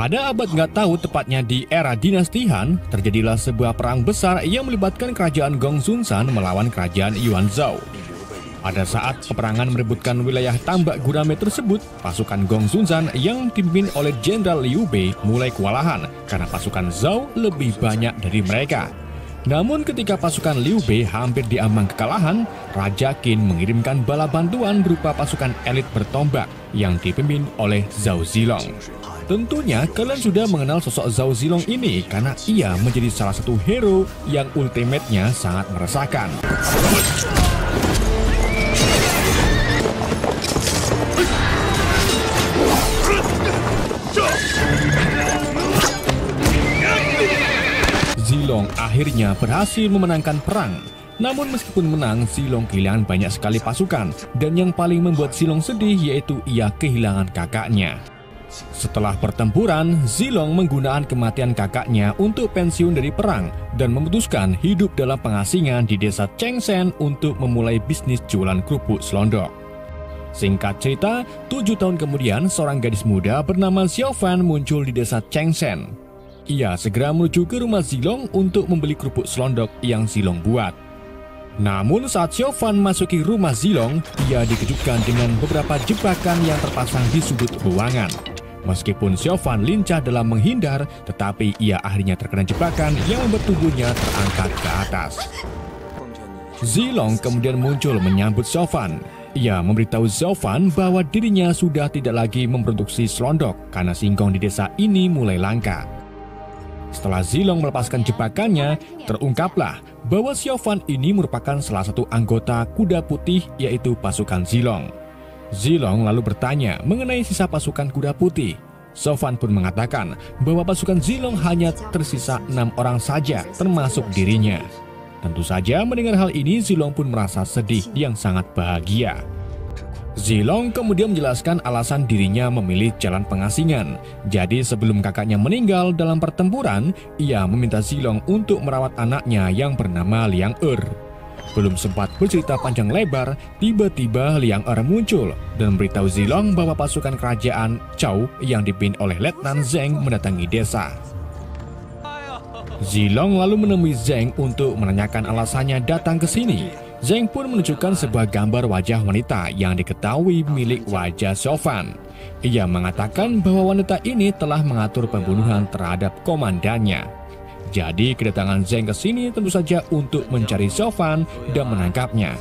Pada abad nggak tahu, tepatnya di era dinasti Han, terjadilah sebuah perang besar yang melibatkan kerajaan Gongsun-san melawan kerajaan Yuan Zhao. Pada saat peperangan merebutkan wilayah tambak gurame tersebut, pasukan Gongsun-san yang dipimpin oleh Jenderal Liu Bei mulai kewalahan karena pasukan Zhao lebih banyak dari mereka. Namun ketika pasukan Liu Bei hampir diambang kekalahan, Raja Qin mengirimkan bala bantuan berupa pasukan elit bertombak yang dipimpin oleh Zhao Zilong. Tentunya kalian sudah mengenal sosok Zhao Zilong ini karena ia menjadi salah satu hero yang ultimate-nya sangat meresahkan. Zilong akhirnya berhasil memenangkan perang. Namun meskipun menang, Zilong kehilangan banyak sekali pasukan, dan yang paling membuat Zilong sedih yaitu ia kehilangan kakaknya. Setelah pertempuran, Zilong menggunakan kematian kakaknya untuk pensiun dari perang dan memutuskan hidup dalam pengasingan di desa Chengsen untuk memulai bisnis jualan kerupuk selondok. Singkat cerita, 7 tahun kemudian seorang gadis muda bernama Xiaofan muncul di desa Chengsen. Ia segera menuju ke rumah Zilong untuk membeli kerupuk selondok yang Zilong buat. Namun saat Xiaofan masuki rumah Zilong, ia dikejutkan dengan beberapa jebakan yang terpasang di sudut ruangan. Meskipun Xiaofan lincah dalam menghindar, tetapi ia akhirnya terkena jebakan yang membuat tubuhnya terangkat ke atas. Zilong kemudian muncul menyambut Xiaofan. Ia memberitahu Xiaofan bahwa dirinya sudah tidak lagi memproduksi selondok karena singkong di desa ini mulai langka. Setelah Zilong melepaskan jebakannya, terungkaplah bahwa Xiaofan ini merupakan salah satu anggota kuda putih yaitu pasukan Zilong. Zilong lalu bertanya mengenai sisa pasukan kuda putih. Xiaofan pun mengatakan bahwa pasukan Zilong hanya tersisa 6 orang saja termasuk dirinya. Tentu saja mendengar hal ini Zilong pun merasa sedih yang sangat bahagia. Zilong kemudian menjelaskan alasan dirinya memilih jalan pengasingan. Jadi sebelum kakaknya meninggal dalam pertempuran, ia meminta Zilong untuk merawat anaknya yang bernama Liang Er. Belum sempat bercerita panjang lebar, tiba-tiba Liang Er muncul dan memberitahu Zilong bahwa pasukan kerajaan Zhao yang dipimpin oleh Letnan Zheng mendatangi desa. Zilong lalu menemui Zheng untuk menanyakan alasannya datang ke sini. Zheng pun menunjukkan sebuah gambar wajah wanita yang diketahui milik wajah Xiaofan. Ia mengatakan bahwa wanita ini telah mengatur pembunuhan terhadap komandannya. Jadi kedatangan Zheng ke sini tentu saja untuk mencari Xiaofan dan menangkapnya.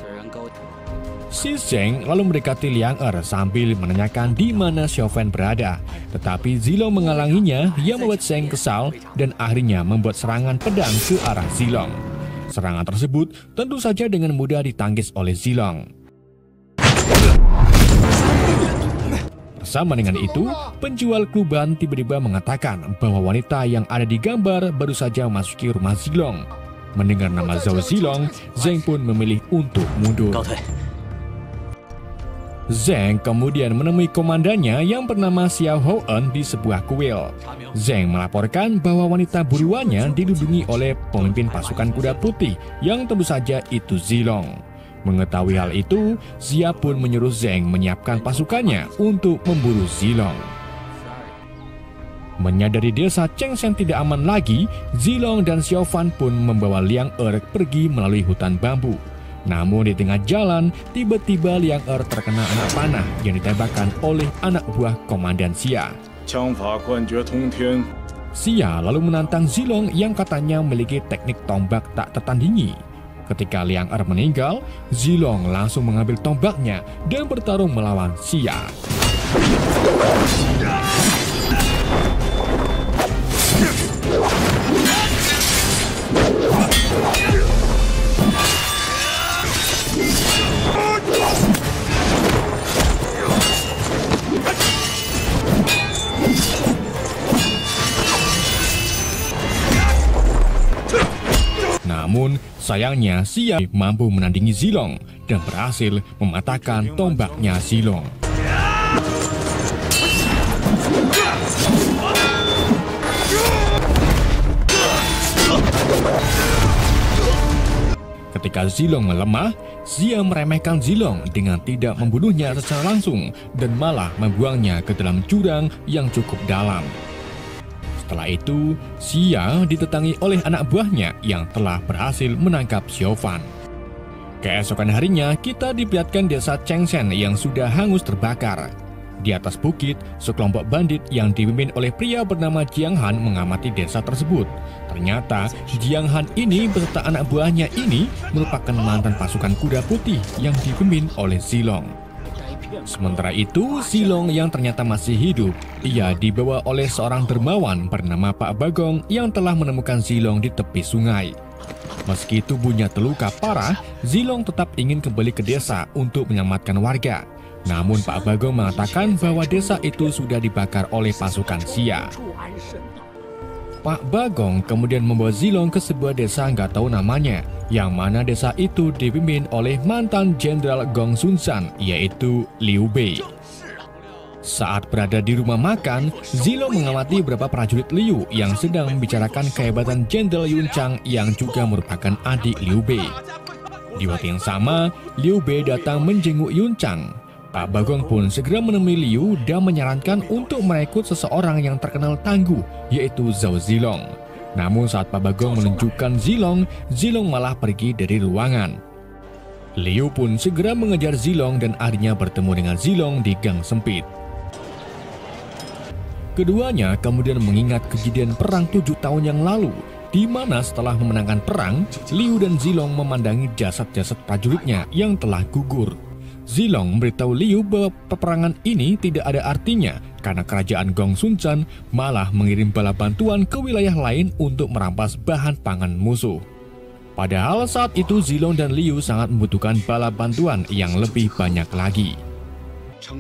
Si Zheng lalu mendekati Liang Er sambil menanyakan di mana Xiaofan berada. Tetapi Zilong menghalanginya yang membuat Zheng kesal dan akhirnya membuat serangan pedang ke arah Zilong. Serangan tersebut tentu saja dengan mudah ditangkis oleh Zilong. Bersama dengan itu, penjual kluban tiba-tiba mengatakan bahwa wanita yang ada di gambar baru saja memasuki rumah Zilong. Mendengar nama Zhao Zilong, Zheng pun memilih untuk mundur. Zheng kemudian menemui komandannya yang bernama Xiao Hoen di sebuah kuil. Zheng melaporkan bahwa wanita buruannya dilindungi oleh pemimpin pasukan kuda putih yang tentu saja itu Zilong. Mengetahui hal itu, Xia pun menyuruh Zheng menyiapkan pasukannya untuk memburu Zilong. Menyadari desa Chengsen tidak aman lagi, Zilong dan Xiaofan pun membawa Liang Er pergi melalui hutan bambu. Namun di tengah jalan, tiba-tiba Liang Er terkena anak panah yang ditembakkan oleh anak buah Komandan Xia. Xia lalu menantang Zilong yang katanya memiliki teknik tombak tak tertandingi. Ketika Liang Er meninggal, Zilong langsung mengambil tombaknya dan bertarung melawan Xia. Namun, sayangnya Xia mampu menandingi Zilong dan berhasil mematahkan tombaknya Zilong. Ketika Zilong melemah, Xia meremehkan Zilong dengan tidak membunuhnya secara langsung dan malah membuangnya ke dalam jurang yang cukup dalam. Setelah itu, Xia ditetangi oleh anak buahnya yang telah berhasil menangkap Xiaofan. Keesokan harinya, kita diperlihatkan desa Chengshen yang sudah hangus terbakar. Di atas bukit, sekelompok bandit yang dipimpin oleh pria bernama Jiang Han mengamati desa tersebut. Ternyata, Jiang Han ini beserta anak buahnya ini merupakan mantan pasukan kuda putih yang dipimpin oleh Zilong. Sementara itu, Zilong yang ternyata masih hidup, ia dibawa oleh seorang dermawan bernama Pak Bagong yang telah menemukan Zilong di tepi sungai. Meski tubuhnya terluka parah, Zilong tetap ingin kembali ke desa untuk menyelamatkan warga. Namun Pak Bagong mengatakan bahwa desa itu sudah dibakar oleh pasukan Xia. Pak Bagong kemudian membawa Zilong ke sebuah desa nggak tahu namanya, yang mana desa itu dipimpin oleh mantan Jenderal Gong Sun San, yaitu Liu Bei. Saat berada di rumah makan, Zilong mengamati beberapa prajurit Liu yang sedang membicarakan kehebatan Jenderal Yun Chang yang juga merupakan adik Liu Bei. Di waktu yang sama, Liu Bei datang menjenguk Yun Chang. Pak Bagong pun segera menemui Liu dan menyarankan untuk merekrut seseorang yang terkenal tangguh, yaitu Zhao Zilong. Namun saat Pak Bagong menunjukkan Zilong, Zilong malah pergi dari ruangan. Liu pun segera mengejar Zilong dan akhirnya bertemu dengan Zilong di gang sempit. Keduanya kemudian mengingat kejadian perang 7 tahun yang lalu, di mana setelah memenangkan perang, Liu dan Zilong memandangi jasad-jasad prajuritnya yang telah gugur. Zilong memberitahu Liu bahwa peperangan ini tidak ada artinya karena kerajaan Gong Sun San malah mengirim bala bantuan ke wilayah lain untuk merampas bahan pangan musuh. Padahal saat itu Zilong dan Liu sangat membutuhkan bala bantuan yang lebih banyak lagi.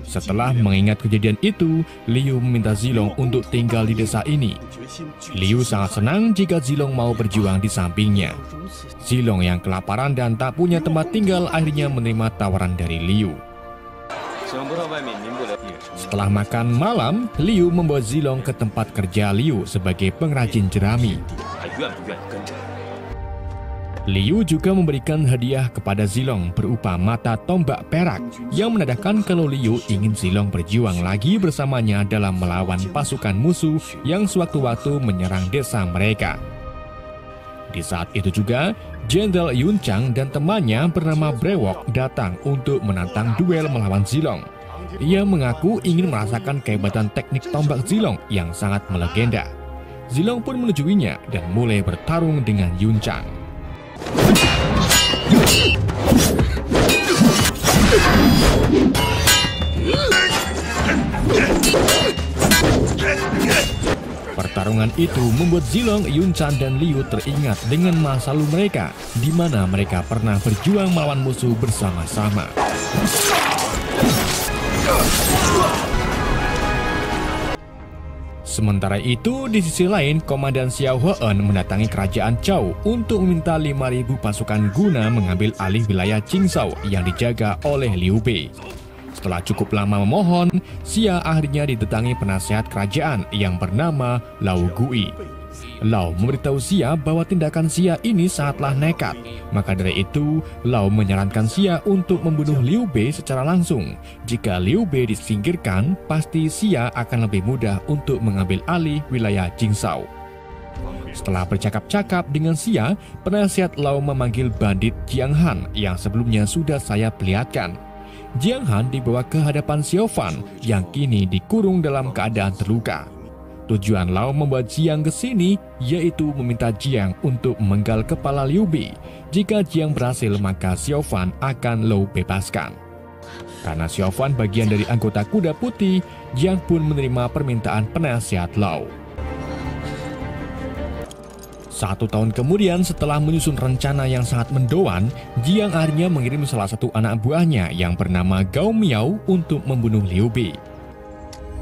Setelah mengingat kejadian itu, Liu meminta Zilong untuk tinggal di desa ini. Liu sangat senang jika Zilong mau berjuang di sampingnya. Zilong yang kelaparan dan tak punya tempat tinggal akhirnya menerima tawaran dari Liu. Setelah makan malam, Liu membawa Zilong ke tempat kerja Liu sebagai pengrajin jerami. Liu juga memberikan hadiah kepada Zilong berupa mata tombak perak yang menandakan kalau Liu ingin Zilong berjuang lagi bersamanya dalam melawan pasukan musuh yang sewaktu-waktu menyerang desa mereka. Di saat itu juga, Jenderal Yun Chang dan temannya bernama Brewok datang untuk menantang duel melawan Zilong. Ia mengaku ingin merasakan kehebatan teknik tombak Zilong yang sangat melegenda. Zilong pun menyetujuinya dan mulai bertarung dengan Yun Chang. Pertarungan itu membuat Zilong, Yun Chang, dan Liu teringat dengan masa lalu mereka, di mana mereka pernah berjuang melawan musuh bersama-sama. Sementara itu, di sisi lain, Komandan Xiao Heun mendatangi kerajaan Zhou untuk meminta 5.000 pasukan guna mengambil alih wilayah Jingzhou yang dijaga oleh Liu Bei. Setelah cukup lama memohon, Xia akhirnya didatangi penasehat kerajaan yang bernama Lao Gui. Lao memberitahu Xia bahwa tindakan Xia ini sangatlah nekat. Maka dari itu, Lao menyarankan Xia untuk membunuh Liu Bei secara langsung. Jika Liu Bei disingkirkan, pasti Xia akan lebih mudah untuk mengambil alih wilayah Jingzhou. Setelah bercakap-cakap dengan Xia, penasihat Lao memanggil bandit Jiang Han yang sebelumnya sudah saya perlihatkan. Jiang Han dibawa ke hadapan Xiaofan yang kini dikurung dalam keadaan terluka. Tujuan Lao membuat Jiang ke sini yaitu meminta Jiang untuk memenggal kepala Liu Bei. Jika Jiang berhasil, maka Xiaofan akan Lao bebaskan. Karena Xiaofan bagian dari anggota kuda putih, Jiang pun menerima permintaan penasihat Lao. 1 tahun kemudian, setelah menyusun rencana yang sangat mendoan, Jiang akhirnya mengirim salah satu anak buahnya yang bernama Gao Miao untuk membunuh Liu Bei.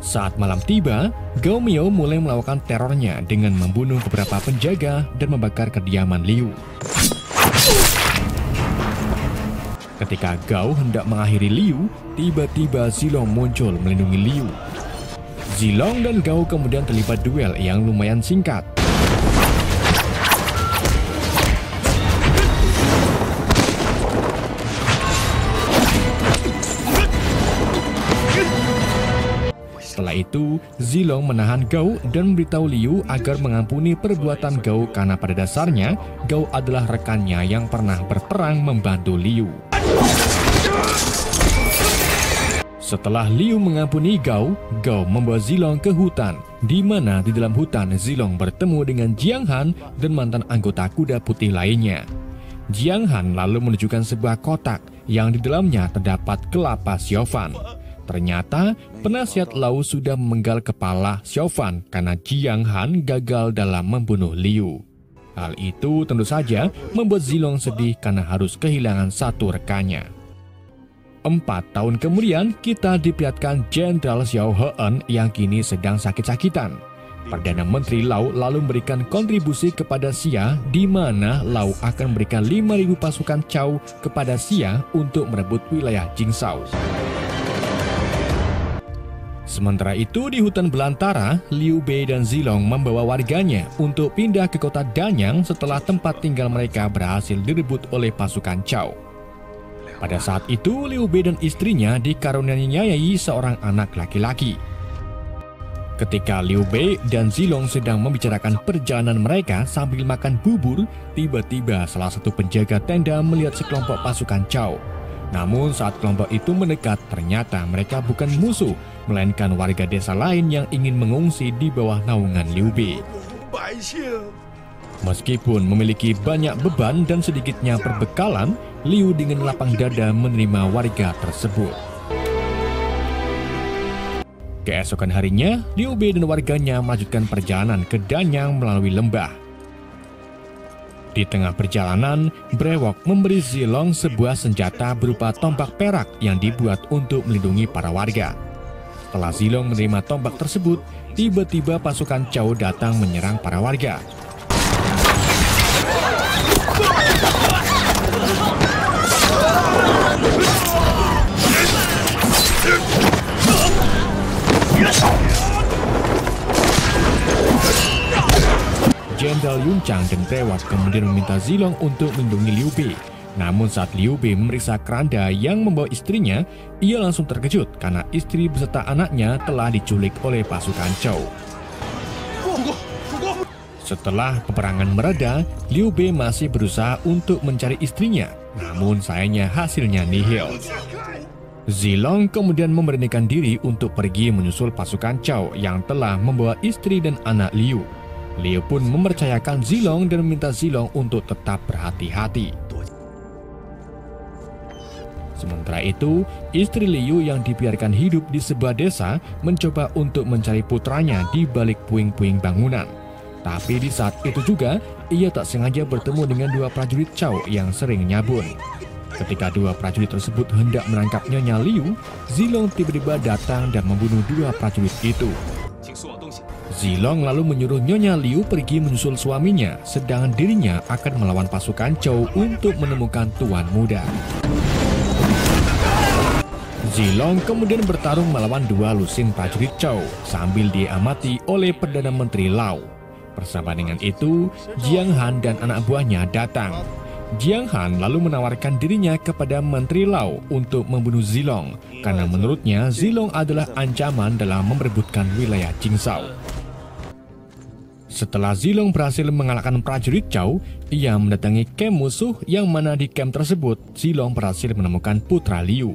Saat malam tiba, Gao Miao mulai melakukan terornya dengan membunuh beberapa penjaga dan membakar kediaman Liu. Ketika Gao hendak mengakhiri Liu, tiba-tiba Zilong muncul melindungi Liu. Zilong dan Gao kemudian terlibat duel yang lumayan singkat. Setelah itu, Zilong menahan Gao dan memberitahu Liu agar mengampuni perbuatan Gao karena pada dasarnya Gao adalah rekannya yang pernah berperang membantu Liu. Setelah Liu mengampuni Gao, Gao membawa Zilong ke hutan, di mana di dalam hutan Zilong bertemu dengan Jiang Han dan mantan anggota kuda putih lainnya. Jiang Han lalu menunjukkan sebuah kotak yang di dalamnya terdapat kelapa Xiaofan. Ternyata penasihat Lao sudah memenggal kepala Xiaofan karena Jiang Han gagal dalam membunuh Liu. Hal itu tentu saja membuat Zilong sedih karena harus kehilangan satu rekannya. 4 tahun kemudian kita diperlihatkan Jenderal Xiao He'en yang kini sedang sakit-sakitan. Perdana Menteri Lao lalu memberikan kontribusi kepada Xia, di mana Lao akan memberikan 5.000 pasukan Cao kepada Xia untuk merebut wilayah Jingzhou. Sementara itu di hutan belantara, Liu Bei dan Zilong membawa warganya untuk pindah ke kota Danyang setelah tempat tinggal mereka berhasil direbut oleh pasukan Cao. Pada saat itu Liu Bei dan istrinya dikaruniai seorang anak laki-laki. Ketika Liu Bei dan Zilong sedang membicarakan perjalanan mereka sambil makan bubur, tiba-tiba salah satu penjaga tenda melihat sekelompok pasukan Cao. Namun saat kelompok itu mendekat, ternyata mereka bukan musuh, melainkan warga desa lain yang ingin mengungsi di bawah naungan Liu Bei. Meskipun memiliki banyak beban dan sedikitnya perbekalan, Liu dengan lapang dada menerima warga tersebut. Keesokan harinya, Liu Bei dan warganya melanjutkan perjalanan ke Danyang melalui lembah. Di tengah perjalanan, Brewok memberi Zilong sebuah senjata berupa tombak perak yang dibuat untuk melindungi para warga. Setelah Zilong menerima tombak tersebut, tiba-tiba pasukan Cao datang menyerang para warga. Jenderal Yun Chang dan Brewok kemudian meminta Zilong untuk melindungi Liu Bei. Namun saat Liu Bei memeriksa keranda yang membawa istrinya, ia langsung terkejut karena istri beserta anaknya telah diculik oleh pasukan Cao. Setelah peperangan mereda, Liu Bei masih berusaha untuk mencari istrinya, namun sayangnya hasilnya nihil. Zilong kemudian memberanikan diri untuk pergi menyusul pasukan Cao yang telah membawa istri dan anak Liu. Liu pun mempercayakan Zilong dan meminta Zilong untuk tetap berhati-hati. Sementara itu, istri Liu yang dibiarkan hidup di sebuah desa mencoba untuk mencari putranya di balik puing-puing bangunan. Tapi di saat itu juga, ia tak sengaja bertemu dengan 2 prajurit Cao yang sering nyabun. Ketika 2 prajurit tersebut hendak menangkap Nyonya Liu, Zilong tiba-tiba datang dan membunuh 2 prajurit itu. Zilong lalu menyuruh Nyonya Liu pergi menyusul suaminya, sedangkan dirinya akan melawan pasukan Cao untuk menemukan tuan muda. Zilong kemudian bertarung melawan 2 lusin prajurit Cao sambil diamati oleh Perdana Menteri Lao. Bersama dengan itu, Jiang Han dan anak buahnya datang. Jiang Han lalu menawarkan dirinya kepada Menteri Lao untuk membunuh Zilong, karena menurutnya Zilong adalah ancaman dalam merebutkan wilayah Jingzhou. Setelah Zilong berhasil mengalahkan prajurit Cao, ia mendatangi kamp musuh yang mana di kamp tersebut Zilong berhasil menemukan putra Liu.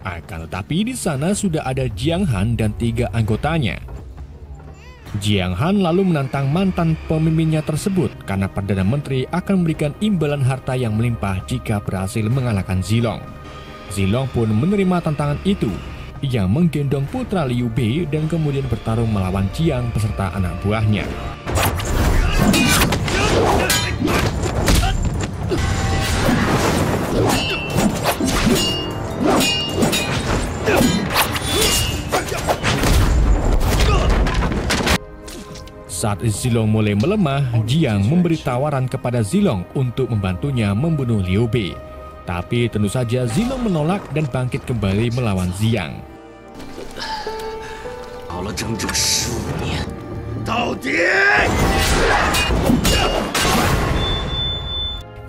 Akan tetapi di sana sudah ada Jiang Han dan 3 anggotanya. Jiang Han lalu menantang mantan pemimpinnya tersebut karena Perdana Menteri akan memberikan imbalan harta yang melimpah jika berhasil mengalahkan Zilong. Zilong pun menerima tantangan itu. Ia menggendong putra Liu Bei dan kemudian bertarung melawan Jiang beserta anak buahnya. Saat Zilong mulai melemah, Jiang memberi tawaran kepada Zilong untuk membantunya membunuh Liu Bei. Tapi tentu saja Zilong menolak dan bangkit kembali melawan Jiang.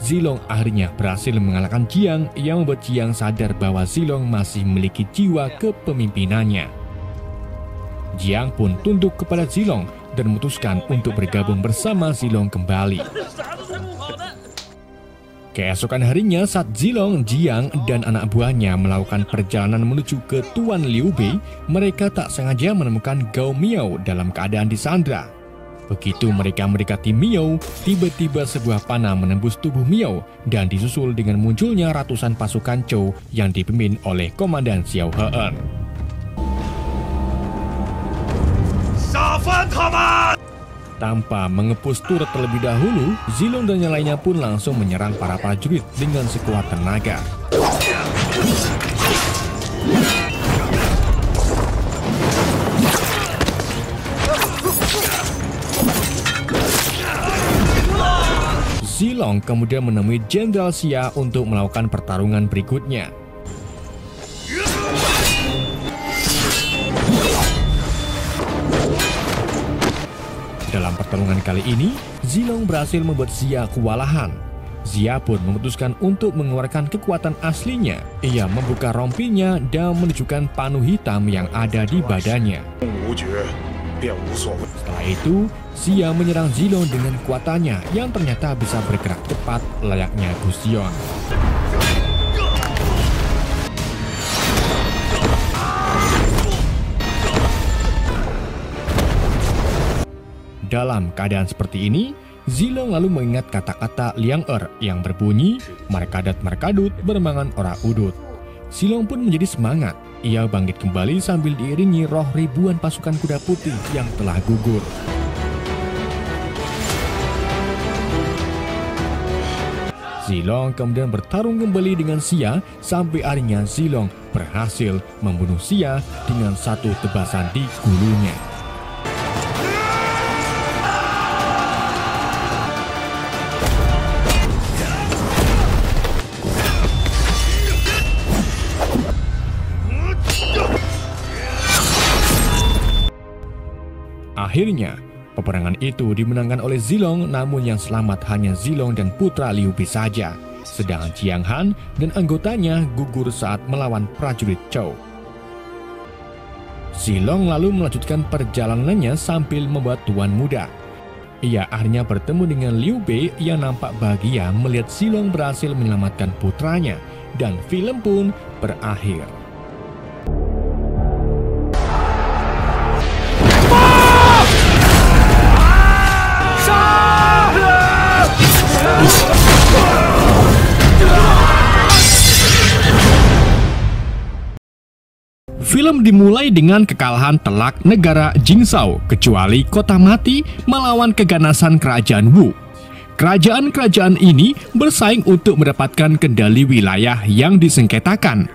Zilong akhirnya berhasil mengalahkan Jiang yang membuat Jiang sadar bahwa Zilong masih memiliki jiwa kepemimpinannya. Jiang pun tunduk kepada Zilong dan memutuskan untuk bergabung bersama Zilong kembali. Keesokan harinya saat Zilong, Jiang, dan anak buahnya melakukan perjalanan menuju ke Tuan Liu Bei, mereka tak sengaja menemukan Gao Miao dalam keadaan disandra. Begitu mereka mendekati Miao, tiba-tiba sebuah panah menembus tubuh Miao dan disusul dengan munculnya ratusan pasukan Zhou yang dipimpin oleh Komandan Xiao He'en. Tanpa mengepus turret terlebih dahulu, Zilong dan yang lainnya pun langsung menyerang para prajurit dengan sekuat tenaga. Zilong kemudian menemui Jenderal Xia untuk melakukan pertarungan berikutnya. Dalam pertarungan kali ini, Zilong berhasil membuat Xia kewalahan. Xia pun memutuskan untuk mengeluarkan kekuatan aslinya. Ia membuka rompinya dan menunjukkan panu hitam yang ada di badannya. Setelah itu, Xia menyerang Zilong dengan kekuatannya yang ternyata bisa bergerak cepat layaknya Gusion. Dalam keadaan seperti ini, Zilong lalu mengingat kata-kata Liang yang berbunyi, "Markadat-markadut bermangan ora udut." Zilong pun menjadi semangat. Ia bangkit kembali sambil diiringi roh ribuan pasukan kuda putih yang telah gugur. Zilong kemudian bertarung kembali dengan Xia sampai akhirnya Zilong berhasil membunuh Xia dengan satu tebasan di gulunya. Akhirnya, peperangan itu dimenangkan oleh Zilong, namun yang selamat hanya Zilong dan putra Liu Bei saja. Sedangkan Jiang Han dan anggotanya gugur saat melawan prajurit Zhou. Zilong lalu melanjutkan perjalanannya sambil membawa tuan muda. Ia akhirnya bertemu dengan Liu Bei yang nampak bahagia melihat Zilong berhasil menyelamatkan putranya, dan film pun berakhir. Film dimulai dengan kekalahan telak negara Jingzhou, kecuali kota mati melawan keganasan kerajaan Wu. Kerajaan-kerajaan ini bersaing untuk mendapatkan kendali wilayah yang disengketakan.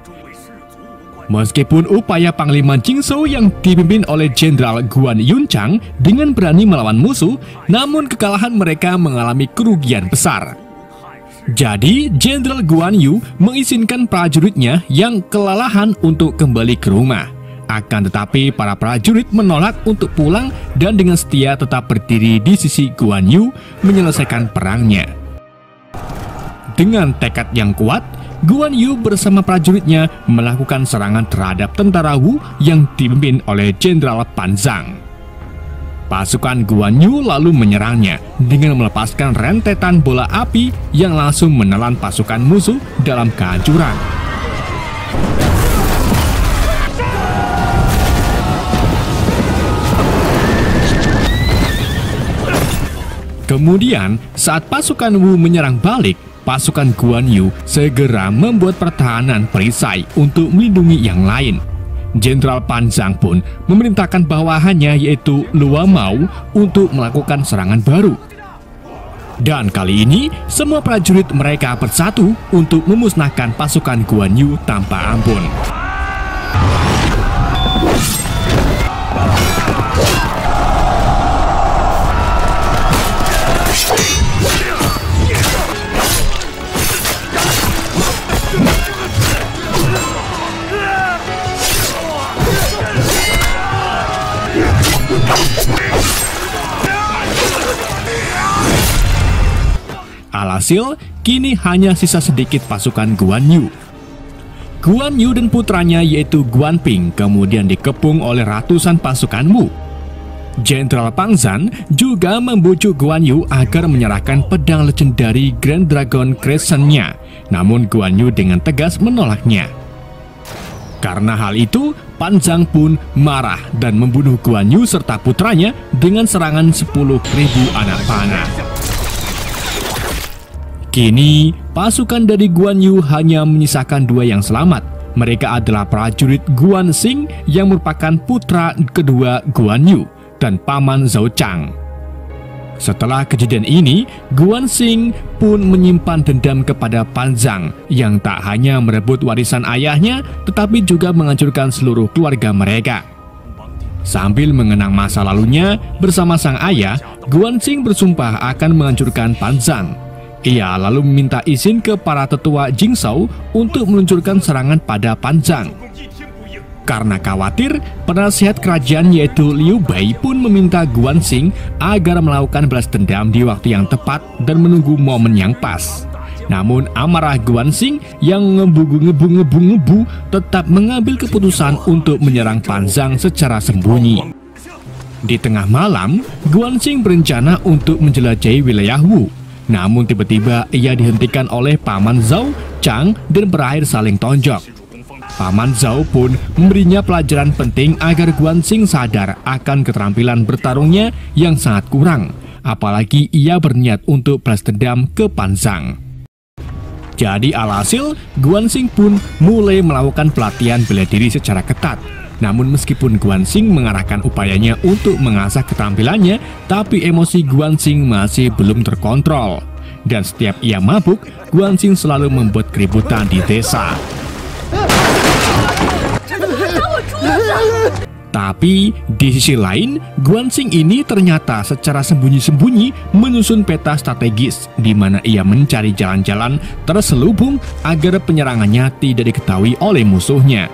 Meskipun upaya Panglima Jingzhou yang dipimpin oleh Jenderal Guan Yunchang dengan berani melawan musuh, namun kekalahan mereka mengalami kerugian besar. Jadi, Jenderal Guan Yu mengizinkan prajuritnya yang kelelahan untuk kembali ke rumah. Akan tetapi, para prajurit menolak untuk pulang dan dengan setia tetap berdiri di sisi Guan Yu menyelesaikan perangnya. Dengan tekad yang kuat, Guan Yu bersama prajuritnya melakukan serangan terhadap tentara Wu yang dipimpin oleh Jenderal Pan Zhang. Pasukan Guan Yu lalu menyerangnya dengan melepaskan rentetan bola api yang langsung menelan pasukan musuh dalam kehancuran. Kemudian, saat pasukan Wu menyerang balik, pasukan Guan Yu segera membuat pertahanan perisai untuk melindungi yang lain. Jenderal Pan Zhang pun memerintahkan bawahannya yaitu Lua Mao untuk melakukan serangan baru. Dan kali ini, semua prajurit mereka bersatu untuk memusnahkan pasukan Guan Yu tanpa ampun. Alhasil, kini hanya sisa sedikit pasukan Guan Yu. Guan Yu dan putranya yaitu Guan Ping kemudian dikepung oleh ratusan pasukan Wu. Jenderal Pang Zhan juga membujuk Guan Yu agar menyerahkan pedang legendari Grand Dragon Crescent-nya, namun Guan Yu dengan tegas menolaknya. Karena hal itu, Pan Zhang pun marah dan membunuh Guan Yu serta putranya dengan serangan 10.000 anak panah. Kini, pasukan dari Guan Yu hanya menyisakan 2 yang selamat. Mereka adalah prajurit Guan Xing yang merupakan putra kedua Guan Yu dan paman Zhao Chang. Setelah kejadian ini, Guan Xing pun menyimpan dendam kepada Pan Zhang yang tak hanya merebut warisan ayahnya, tetapi juga menghancurkan seluruh keluarga mereka. Sambil mengenang masa lalunya bersama sang ayah, Guan Xing bersumpah akan menghancurkan Pan Zhang. Ia lalu meminta izin ke para tetua Jingzhou untuk meluncurkan serangan pada Pan Zhang. Karena khawatir, penasihat kerajaan yaitu Liu Bei pun meminta Guan Xing agar melakukan balas dendam di waktu yang tepat dan menunggu momen yang pas. Namun amarah Guan Xing yang ngebu tetap mengambil keputusan untuk menyerang Pan Zhang secara sembunyi. Di tengah malam, Guan Xing berencana untuk menjelajahi wilayah Wu. Namun tiba-tiba ia dihentikan oleh Paman Zhao Chang dan berakhir saling tonjok. Paman Zhao pun memberinya pelajaran penting agar Guan Xing sadar akan keterampilan bertarungnya yang sangat kurang, apalagi ia berniat untuk balas dendam ke Pan Zhang. Jadi alhasil, Guan Xing pun mulai melakukan pelatihan bela diri secara ketat. Namun meskipun Guan Xing mengarahkan upayanya untuk mengasah keterampilannya, tapi emosi Guan Xing masih belum terkontrol. Dan setiap ia mabuk, Guan Xing selalu membuat keributan di desa. Tapi di sisi lain, Guan Xing ini ternyata secara sembunyi-sembunyi menyusun peta strategis di mana ia mencari jalan-jalan terselubung agar penyerangannya tidak diketahui oleh musuhnya.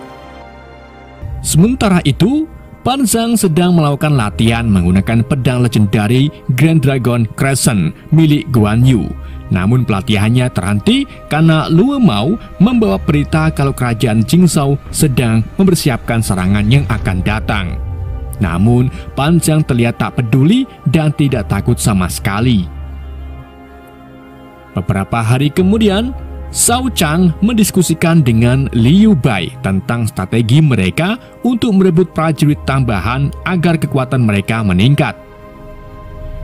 Sementara itu, Pan Zhang sedang melakukan latihan menggunakan pedang legendari Grand Dragon Crescent milik Guan Yu. Namun pelatihannya terhenti karena Luo Mao membawa berita kalau kerajaan Jingzhou sedang mempersiapkan serangan yang akan datang. Namun Pan Zhang terlihat tak peduli dan tidak takut sama sekali. Beberapa hari kemudian, Zhao Chang mendiskusikan dengan Liu Bei tentang strategi mereka untuk merebut prajurit tambahan agar kekuatan mereka meningkat.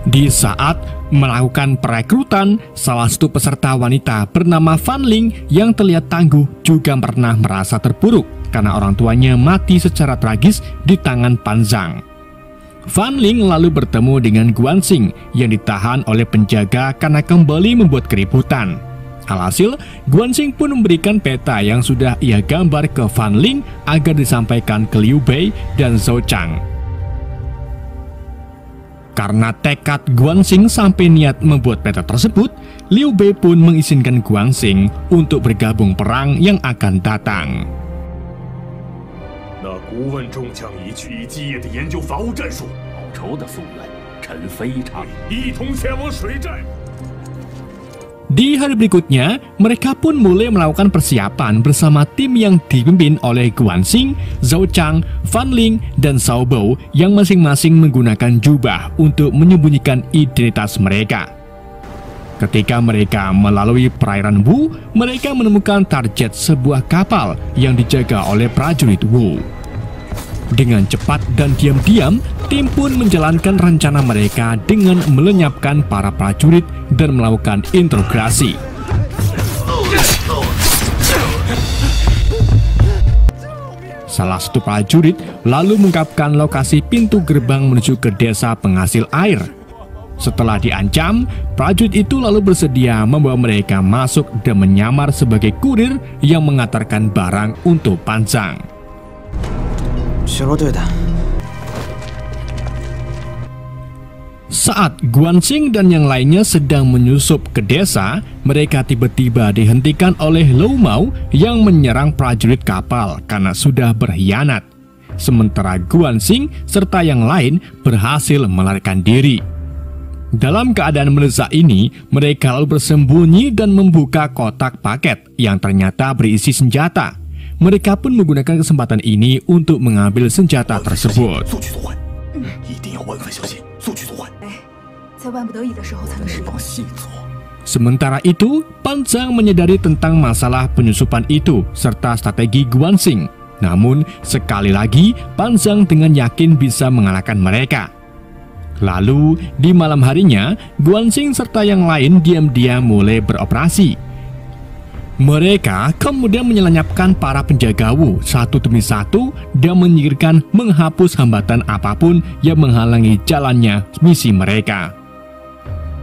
Di saat melakukan perekrutan, salah satu peserta wanita bernama Fan Ling yang terlihat tangguh juga pernah merasa terpuruk karena orang tuanya mati secara tragis di tangan Pan Zhang. Fan Ling lalu bertemu dengan Guan Xing yang ditahan oleh penjaga karena kembali membuat keributan. Alhasil, Guan Xing pun memberikan peta yang sudah ia gambar ke Fan Ling agar disampaikan ke Liu Bei dan Zhao Chang. Karena tekad Guan Xing sampai niat membuat peta tersebut, Liu Bei pun mengizinkan Guan Xing untuk bergabung perang yang akan datang. Di hari berikutnya, mereka pun mulai melakukan persiapan bersama tim yang dipimpin oleh Guan Xing, Zhao Chang, Fan Ling, dan Zhao Bo yang masing-masing menggunakan jubah untuk menyembunyikan identitas mereka. Ketika mereka melalui perairan Wu, mereka menemukan target sebuah kapal yang dijaga oleh prajurit Wu. Dengan cepat dan diam-diam, tim pun menjalankan rencana mereka dengan melenyapkan para prajurit dan melakukan interogasi. Salah satu prajurit lalu mengungkapkan lokasi pintu gerbang menuju ke desa penghasil air. Setelah diancam, prajurit itu lalu bersedia membawa mereka masuk dan menyamar sebagai kurir yang mengantarkan barang untuk Pan Zhang. Saat Guan Xing dan yang lainnya sedang menyusup ke desa, mereka tiba-tiba dihentikan oleh Luo Mao yang menyerang prajurit kapal karena sudah berkhianat. Sementara Guan Xing serta yang lain berhasil melarikan diri. Dalam keadaan mendesak ini, mereka lalu bersembunyi dan membuka kotak paket yang ternyata berisi senjata. Mereka pun menggunakan kesempatan ini untuk mengambil senjata tersebut. Sementara itu, Pan Zhang menyadari tentang masalah penyusupan itu serta strategi Guanxing. Namun, sekali lagi, Pan Zhang dengan yakin bisa mengalahkan mereka. Lalu, di malam harinya, Guanxing serta yang lain diam-diam mulai beroperasi. Mereka kemudian menyelenyapkan para penjaga Wu satu demi satu dan menyingkirkan menghapus hambatan apapun yang menghalangi jalannya misi mereka.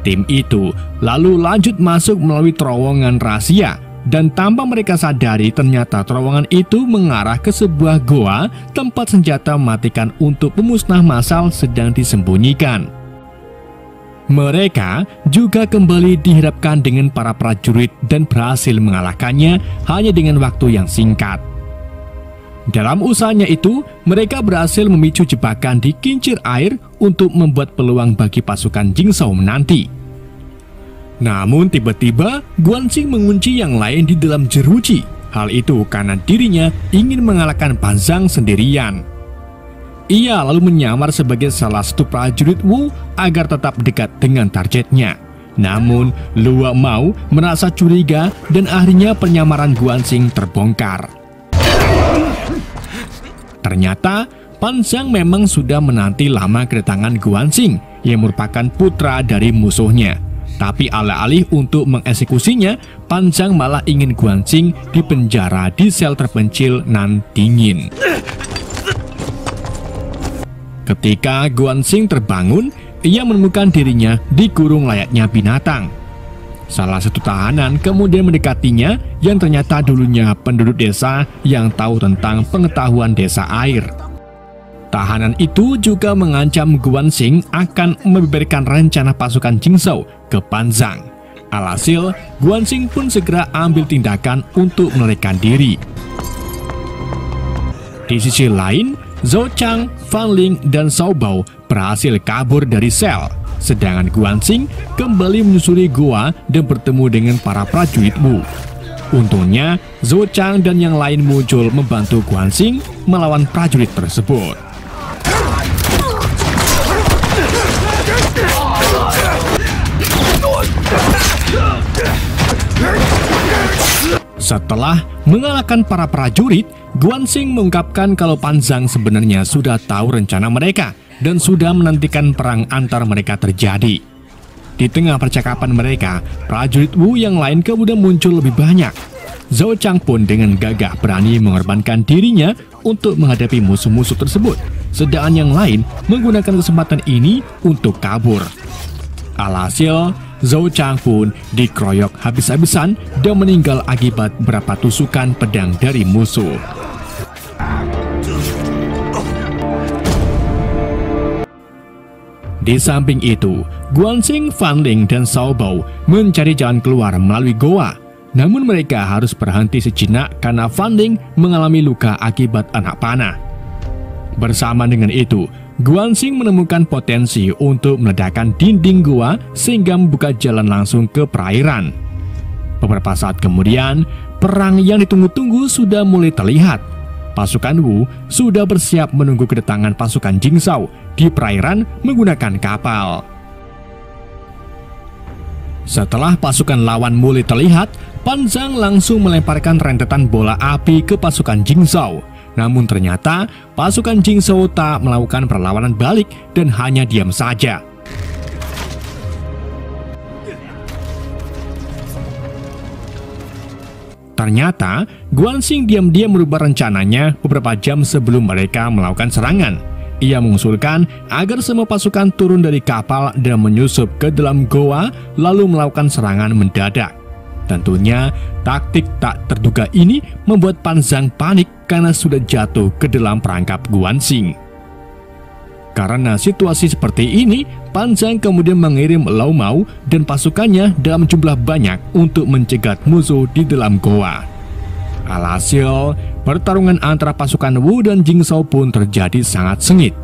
Tim itu lalu lanjut masuk melalui terowongan rahasia. Dan tanpa mereka sadari ternyata terowongan itu mengarah ke sebuah goa tempat senjata mematikan untuk pemusnah massal sedang disembunyikan. Mereka juga kembali dihadapkan dengan para prajurit dan berhasil mengalahkannya hanya dengan waktu yang singkat. Dalam usahanya itu, mereka berhasil memicu jebakan di kincir air untuk membuat peluang bagi pasukan Jingzhou menanti. Namun tiba-tiba Guanxing mengunci yang lain di dalam jeruji. Hal itu karena dirinya ingin mengalahkan Pan Zhang sendirian. Ia lalu menyamar sebagai salah satu prajurit Wu agar tetap dekat dengan targetnya. Namun Luo Mao merasa curiga dan akhirnya penyamaran Guanxing terbongkar. Ternyata Pan Zhang memang sudah menanti lama kedatangan Guanxing yang merupakan putra dari musuhnya. Tapi alih-alih untuk mengeksekusinya, Pan Zhang malah ingin Guanxing dipenjara di sel terpencil nan dingin. Ketika Guanxing terbangun, ia menemukan dirinya dikurung layaknya binatang. Salah satu tahanan kemudian mendekatinya yang ternyata dulunya penduduk desa yang tahu tentang pengetahuan desa air. Tahanan itu juga mengancam Guanxing akan membeberkan rencana pasukan Jingzhou ke Pan Zhang. Alhasil, Guanxing pun segera ambil tindakan untuk melarikan diri. Di sisi lain, Zhou Chang, Fan Ling, dan Xiao Bao berhasil kabur dari sel. Sedangkan Guanxing kembali menyusuri goa dan bertemu dengan para prajurit Wu. Untungnya, Zhou Chang dan yang lain muncul membantu Guanxing melawan prajurit tersebut. Setelah mengalahkan para prajurit, Guanxing mengungkapkan kalau Pan Zhang sebenarnya sudah tahu rencana mereka dan sudah menantikan perang antar mereka terjadi. Di tengah percakapan mereka, prajurit Wu yang lain kemudian muncul lebih banyak. Zhou Chang pun dengan gagah berani mengorbankan dirinya untuk menghadapi musuh-musuh tersebut, sedangkan yang lain menggunakan kesempatan ini untuk kabur. Alhasil, Zhou Chang pun dikeroyok habis-habisan dan meninggal akibat beberapa tusukan pedang dari musuh. Di samping itu, Guanxing, Fan Ling, dan Xiao Bao mencari jalan keluar melalui goa. Namun mereka harus berhenti sejenak karena Fan Ling mengalami luka akibat anak panah. Bersama dengan itu, Guanxing menemukan potensi untuk meledakkan dinding goa sehingga membuka jalan langsung ke perairan. Beberapa saat kemudian, perang yang ditunggu-tunggu sudah mulai terlihat. Pasukan Wu sudah bersiap menunggu kedatangan pasukan Jingzhou di perairan menggunakan kapal. Setelah pasukan lawan mulai terlihat, Pan Zhang langsung melemparkan rentetan bola api ke pasukan Jingzhou. Namun ternyata pasukan Jingzhou tak melakukan perlawanan balik dan hanya diam saja. Ternyata Guanxing diam-diam merubah rencananya beberapa jam sebelum mereka melakukan serangan. Ia mengusulkan agar semua pasukan turun dari kapal dan menyusup ke dalam goa lalu melakukan serangan mendadak. Tentunya taktik tak terduga ini membuat Pan Zhang panik karena sudah jatuh ke dalam perangkap Guanxing. Karena situasi seperti ini, Pan Zhang kemudian mengirim Luo Mao dan pasukannya dalam jumlah banyak untuk mencegat musuh di dalam goa. Alhasil, pertarungan antara pasukan Wu dan Jingzhou pun terjadi sangat sengit.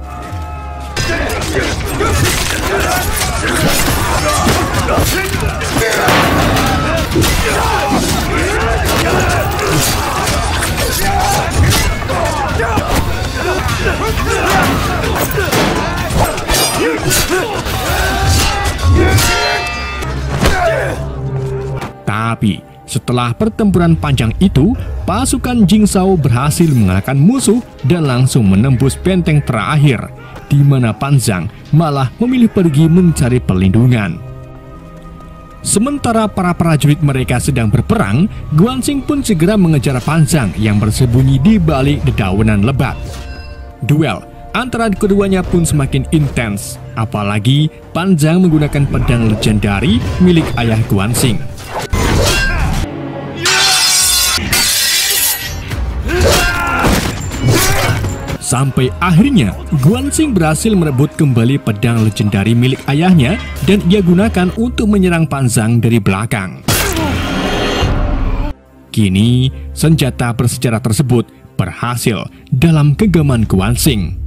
Tapi setelah pertempuran panjang itu, pasukan Jingzhou berhasil mengalahkan musuh dan langsung menembus benteng terakhir, di mana Pan Zhang malah memilih pergi mencari perlindungan. Sementara para prajurit mereka sedang berperang, Guanxing pun segera mengejar Pan Zhang yang bersembunyi di balik dedaunan lebat. Duel antara keduanya pun semakin intens, apalagi Pan Zhang menggunakan pedang legendari milik ayah Guanxing. Sampai akhirnya Guanxing berhasil merebut kembali pedang legendari milik ayahnya dan ia gunakan untuk menyerang Pan Zhang dari belakang. Kini senjata bersejarah tersebut berhasil dalam genggaman Guanxing.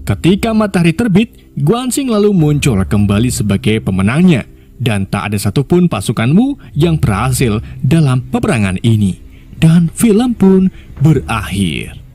Ketika matahari terbit, Guanxing lalu muncul kembali sebagai pemenangnya dan tak ada satupun pasukan Wu yang berhasil dalam peperangan ini. Dan film pun berakhir.